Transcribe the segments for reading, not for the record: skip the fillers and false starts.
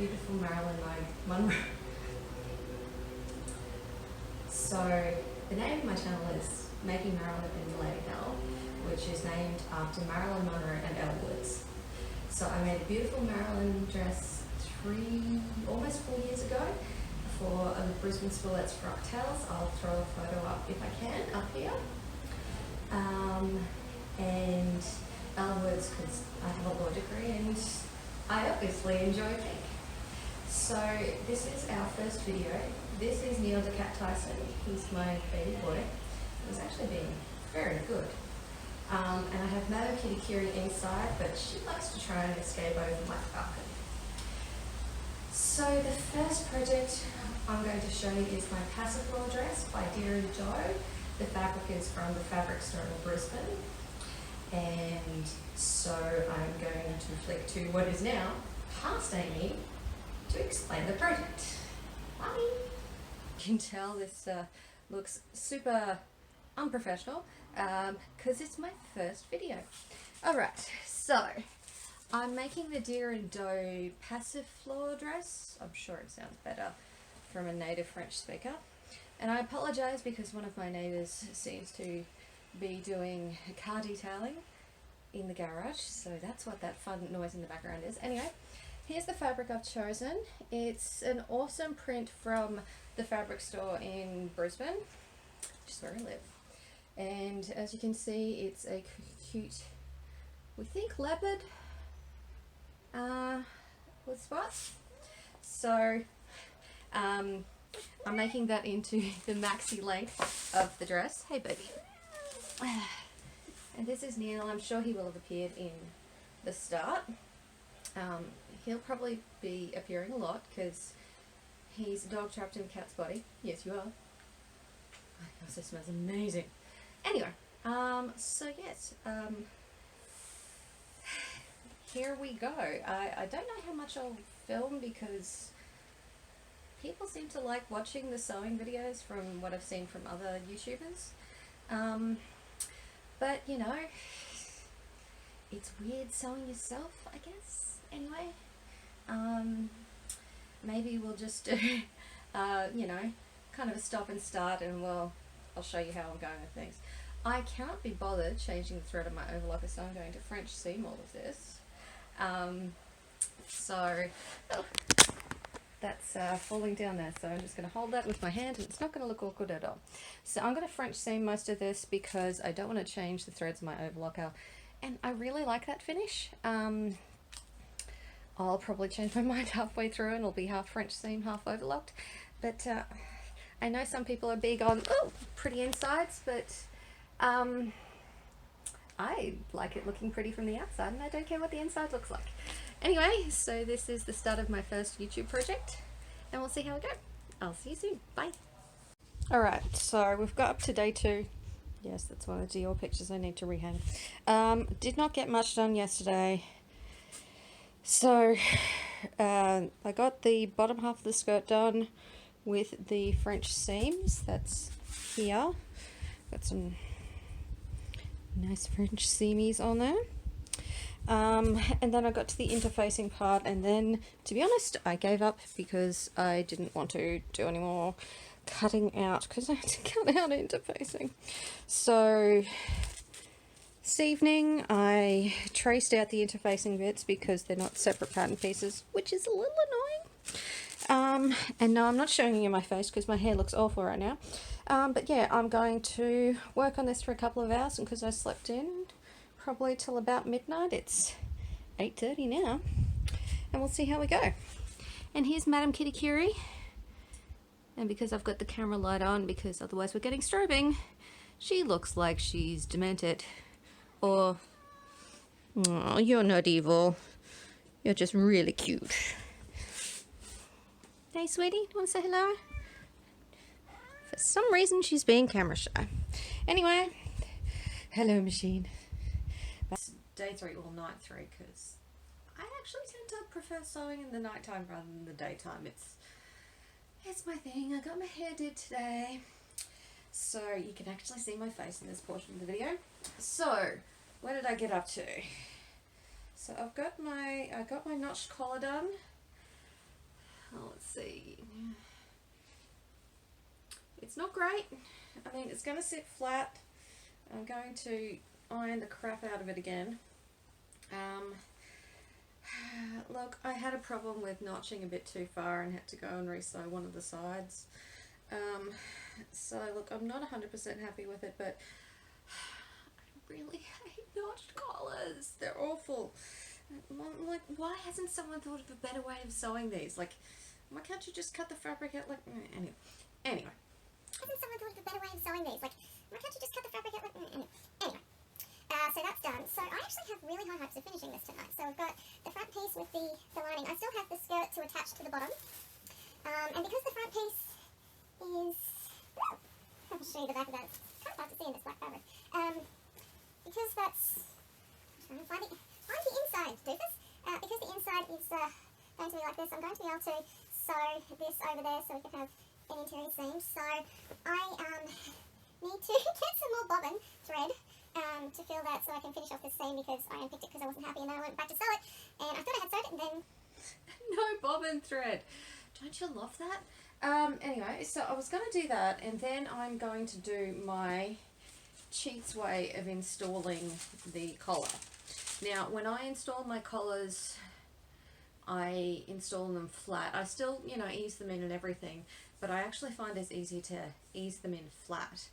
beautiful Marilyn Monroe. So the name of my channel is Making Marilyn in Lady Hell, which is named after Marilyn Monroe and Elle Woods. So I made a beautiful Marilyn dress almost 4 years ago for a Brisbane Spillett's Frock Tales. I'll throw a photo up if I can, up here. And Elle Woods, because I have a law degree and I obviously enjoy pink. So this is our first video. This is Neil deCat Tyson. He's my baby boy. He's actually been very good. And I have Madame Kitty Curie inside, but she likes to try and escape over my falcon. So the first project I'm going to show you is my Passiflora dress by Dear & Joe. The fabric is from the fabric store in Brisbane. And so I'm going to flick to what is now past Amy to explain the project. Bye! You can tell this looks super unprofessional because it's my first video. Alright, so I'm making the Dear & Doe Passiflora dress. I'm sure it sounds better from a native French speaker. And I apologise because one of my neighbours seems to be doing car detailing in the garage, so that's what that fun noise in the background is. Anyway, here's the fabric I've chosen. It's an awesome print from the fabric store in Brisbane, which is where I live. And as you can see, it's a cute, we think, leopard with spots. So I'm making that into the maxi length of the dress. Hey baby. And this is Neil. I'm sure he will have appeared in the start. He'll probably be appearing a lot because he's a dog trapped in a cat's body. Yes, you are. Oh my gosh, this smells amazing. Anyway, so yes, here we go. I don't know how much I'll film because people seem to like watching the sewing videos from what I've seen from other YouTubers. But, you know, it's weird sewing yourself, I guess, anyway. Maybe we'll just do, you know, kind of a stop and start and I'll show you how I'm going with things. I can't be bothered changing the thread of my overlocker, so I'm going to French seam all of this. That's falling down there, so I'm just going to hold that with my hand and it's not going to look awkward at all. So I'm going to French seam most of this because I don't want to change the threads of my overlocker, and I really like that finish. I'll probably change my mind halfway through and it'll be half French seam, half overlocked, but I know some people are big on pretty insides, but I like it looking pretty from the outside and I don't care what the inside looks like. Anyway, so this is the start of my first YouTube project and we'll see how we go. I'll see you soon. Bye. Alright, so we've got up to day 2. Yes, that's one of the Dior pictures I need to rehang. Did not get much done yesterday. So I got the bottom half of the skirt done with the French seams. That's here. Got some nice French seamies on there. And then I got to the interfacing part, and then, to be honest, I gave up because I didn't want to do any more cutting out because I had to cut out interfacing. So this evening I traced out the interfacing bits because they're not separate pattern pieces, which is a little annoying. And no, I'm not showing you my face because my hair looks awful right now. But yeah, I'm going to work on this for a couple of hours, and because I slept in probably till about midnight, it's 8:30 now, and we'll see how we go. And here's Madame Kitty Curie, and because I've got the camera light on, because otherwise we're getting strobing, she looks like she's demented, or oh, you're not evil, you're just really cute. Hey sweetie, you want to say hello? For some reason she's being camera shy. Anyway, hello machine. That's day 3 or night 3 because I actually tend to prefer sewing in the nighttime rather than the daytime. It's my thing. I got my hair did today, so you can actually see my face in this portion of the video. So what did I get up to? So I got my notched collar done. let's see. It's not great. I mean, it's going to sit flat. I'm going to iron the crap out of it again. Look, I had a problem with notching a bit too far and had to go and resew one of the sides. So look, I'm not 100% happy with it, but I really hate notched collars. They're awful. Like, why hasn't someone thought of a better way of sewing these? Like, why can't you just cut the fabric out? Like, anyway. Hasn't someone thought of a better way of sewing these? Like, why can't you just cut the fabric out? Like, anyway. So that's done. So I actually have really high hopes of finishing this tonight. So I've got the front piece with the lining. I still have the skirt to attach to the bottom. And because the front piece is... I'll show you the back of that. It's kind of hard to see in this black fabric. Because that's... I'm trying to find the inside, doofus. Because the inside is going to be like this, I'm going to be able to sew this over there so we can have an interior seam. So I need to get some more bobbin thread to fill that so I can finish off this seam, because I unpicked it because I wasn't happy and then I went back to sew it and I thought I had sewed it and then... No bobbin thread. Don't you love that? Anyway, so I was going to do that, and then I'm going to do my cheats way of installing the collar. Now, when I install my collars, I install them flat. I still, you know, ease them in and everything, but I actually find it's easy to ease them in flat.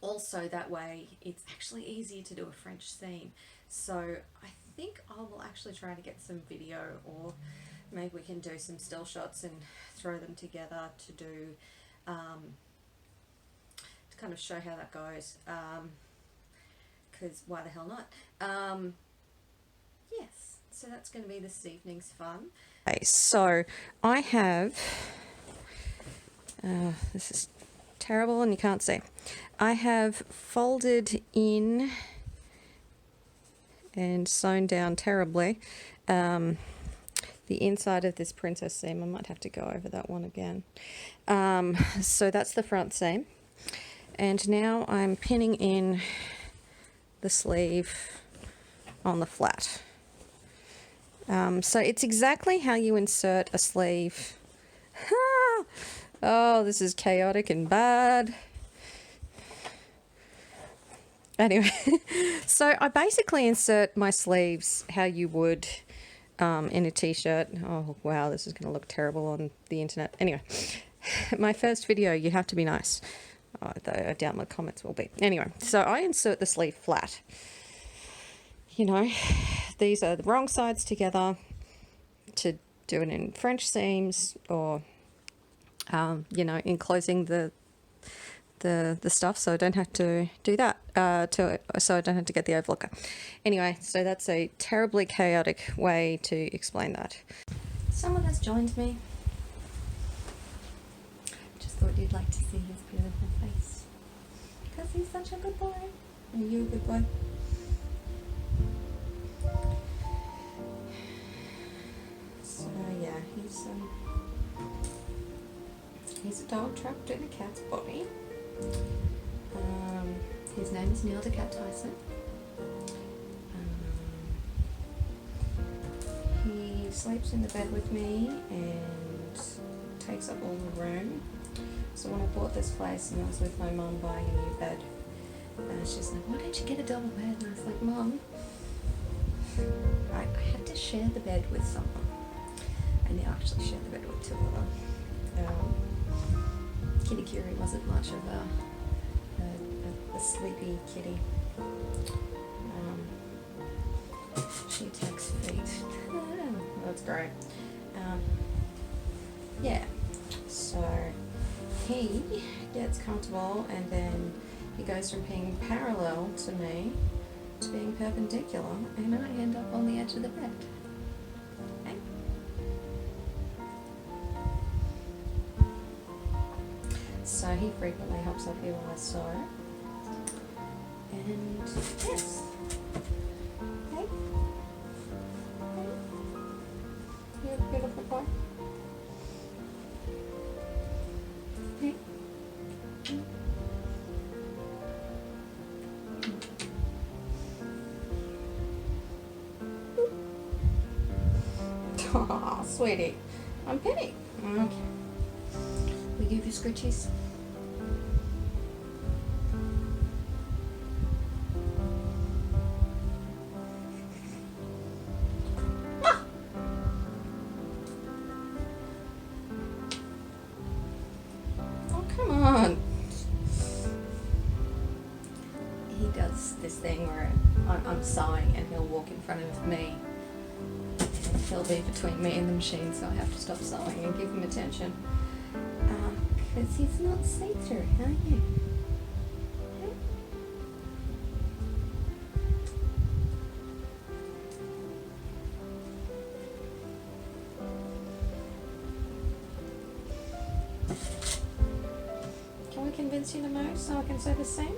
Also, that way, it's actually easier to do a French seam. So I think I will actually try to get some video, or maybe we can do some still shots and throw them together to do, to kind of show how that goes, because why the hell not? Yes, so that's going to be this evening's fun. Okay, so I have, this is terrible and you can't see, I have folded in and sewn down terribly the inside of this princess seam. I might have to go over that one again. So that's the front seam, and now I'm pinning in the sleeve on the flat. So it's exactly how you insert a sleeve. Oh, this is chaotic and bad. Anyway, so I basically insert my sleeves how you would in a t-shirt. Oh wow, this is going to look terrible on the internet. Anyway, my first video, you have to be nice. Oh, though I doubt my comments will be. Anyway, so I insert the sleeve flat. You know, these are the wrong sides together to do it in French seams, or you know, enclosing the stuff, so I don't have to do that, so I don't have to get the overlocker. Anyway, so that's a terribly chaotic way to explain that. Someone has joined me. Just thought you'd like to see his beautiful face, because he's such a good boy. Are you a good boy? So yeah, he's a dog trapped in a cat's body. His name is Neil deGrasse Tyson. He sleeps in the bed with me and takes up all the room. So when I bought this place and I was with my mum buying a new bed, she's like, why don't you get a double bed? And I was like, Mum, I had to share the bed with someone. And I actually shared the bed with two of them. Kitty Curie wasn't much of a sleepy kitty. She takes feet. That's great. Yeah, so he gets comfortable, and then he goes from being parallel to me to being perpendicular, and I end up on the edge of the bed. Okay. So he frequently helps up here while I sew. And yes. Hey. Hey. You're a beautiful boy. Hey. Aw, sweetie? I'm Penny. Okay. We give you scritchies. Ah! Oh, come on. He does this thing where I'm sewing and he'll walk in front of me. He'll be between me and the machine, so I have to stop sewing and give him attention. Because he's not see-through, are you? Can we convince you to move so I can sew the seam?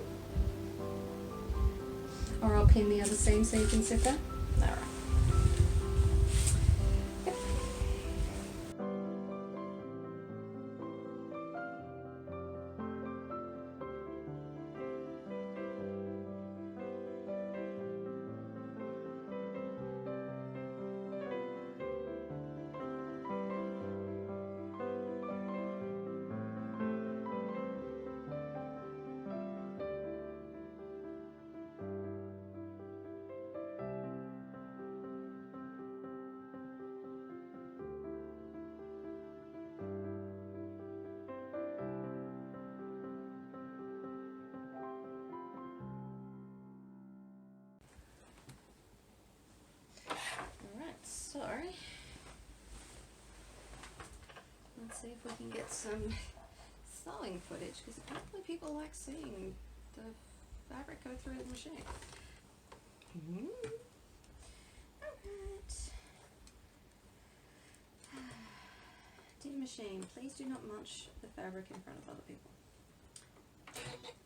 Or I'll pin the other seam so you can sit there? Alright. So, let's see if we can get some sewing footage, because apparently people like seeing the fabric go through the machine. Alright. Dear machine, please do not munch the fabric in front of other people.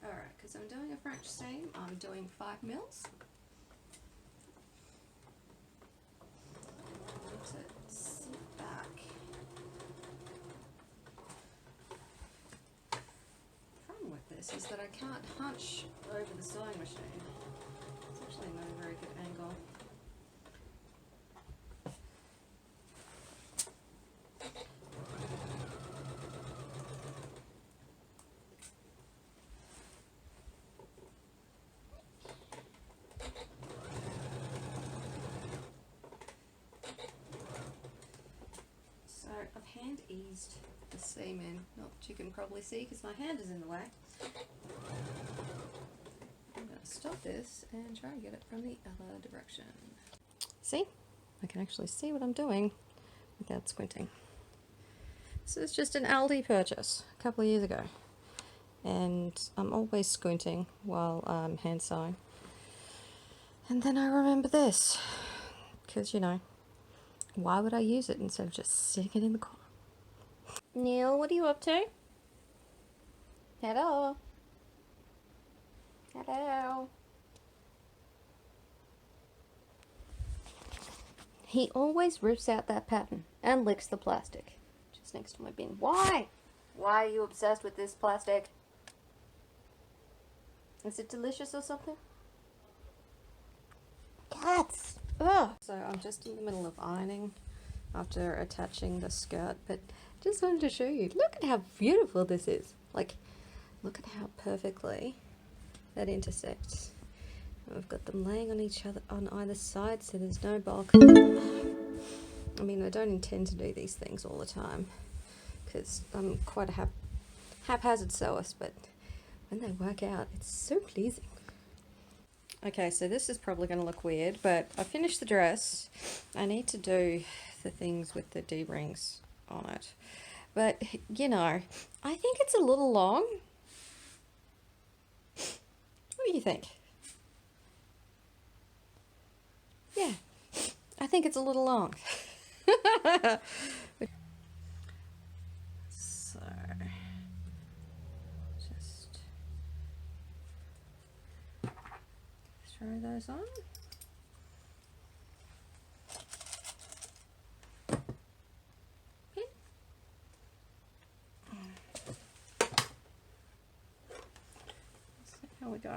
Alright, because I'm doing a French seam, I'm doing 5 mils. To sit back. The problem with this is that I can't hunch over the sewing machine. It's actually not a very good angle. I've hand eased the seam in, not that you can probably see because my hand is in the way. I'm going to stop this and try and get it from the other direction. See? I can actually see what I'm doing without squinting. This is just an Aldi purchase a couple of years ago, and I'm always squinting while I'm hand sewing. And then I remember this, because you know, why would I use it instead of just sitting it in the corner? Neil, what are you up to? Hello? Hello? He always rips out that pattern and licks the plastic just next to my bin. Why? Why are you obsessed with this plastic? Is it delicious or something? Cats! Ugh! So I'm just in the middle of ironing after attaching the skirt, but just wanted to show you. Look at how beautiful this is. Like, look at how perfectly that intersects. We've got them laying on each other on either side, so there's no bulk. I mean, I don't intend to do these things all the time because I'm quite a haphazard sewist, but when they work out, it's so pleasing. Okay, so this is probably going to look weird, but I finished the dress. I need to do the things with the D-rings on it. But, you know, I think it's a little long. What do you think? Yeah, I think it's a little long. So, just throw those on. See how we go.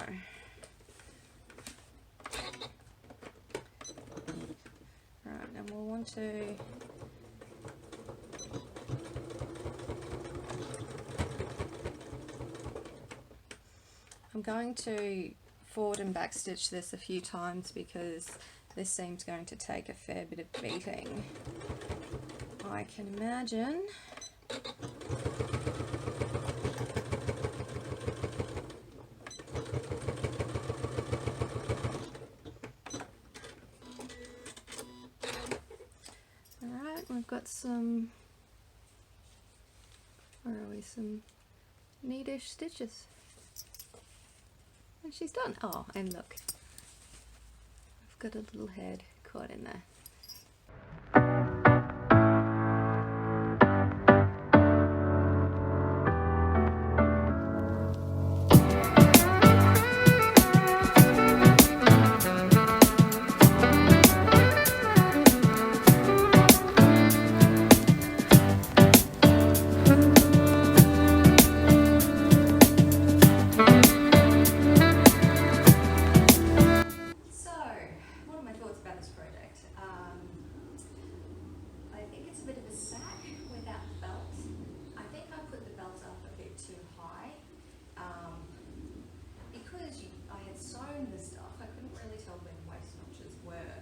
Right, and we'll want to I'm going to forward and back stitch this a few times because this seam's going to take a fair bit of beating, I can imagine. Alright, we've got some, where are we, some neatish stitches. And she's done. Oh, and look, I've got a little head caught in there. I think it's a bit of a sack without the belt. I think I put the belt up a bit too high because I had sewn the stuff. I couldn't really tell where the waist notches were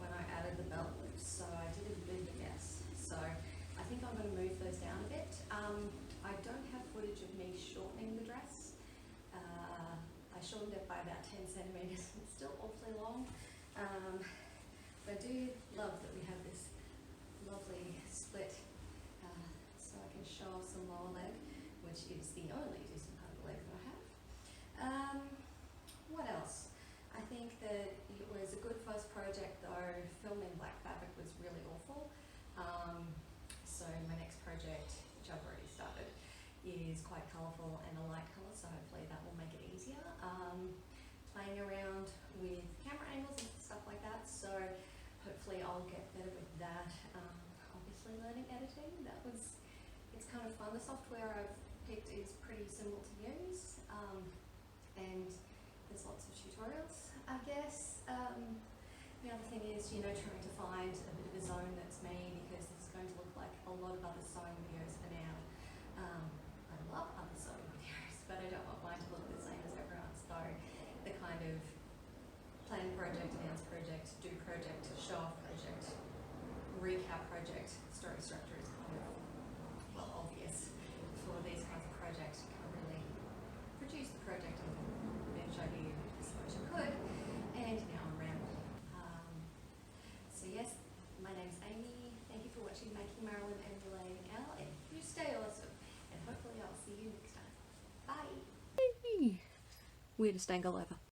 when I added the belt loops, so I did a bit of a guess. So I think I'm going to move those down a bit. I don't have footage of me shortening the dress. I shortened it by about 10 centimetres. It's still awfully long. But I do love that we have this lovely split, so I can show off some lower leg, which is the only decent part of the leg that I have. What else? I think that it was a good first project, though filming black fabric was really awful. So my next project, which I've already started, is quite colourful and a light colour, so hopefully that will make it easier. Playing around with camera angles and stuff like that, so hopefully I'll get better with that. Obviously learning editing, it's kind of fun. The software I've picked is pretty simple to use, and there's lots of tutorials, I guess. The other thing is, trying to find a bit of a zone that's me, because this is going to look like a lot of other sewing videos for now. I love other sewing videos, but I don't want mine to look the same as everyone's, so the kind of plan project, announce project, do project, show off project, recap project, story structure is kind of, well, obvious for these kinds of projects. You can't really produce the project and then show you as much as I could, and now I'm rambling. So yes, my name's Amy. Thank you for watching Making Marilyn and Elaine L, and you stay awesome, and hopefully I'll see you next time. Bye! Weirdest angle ever.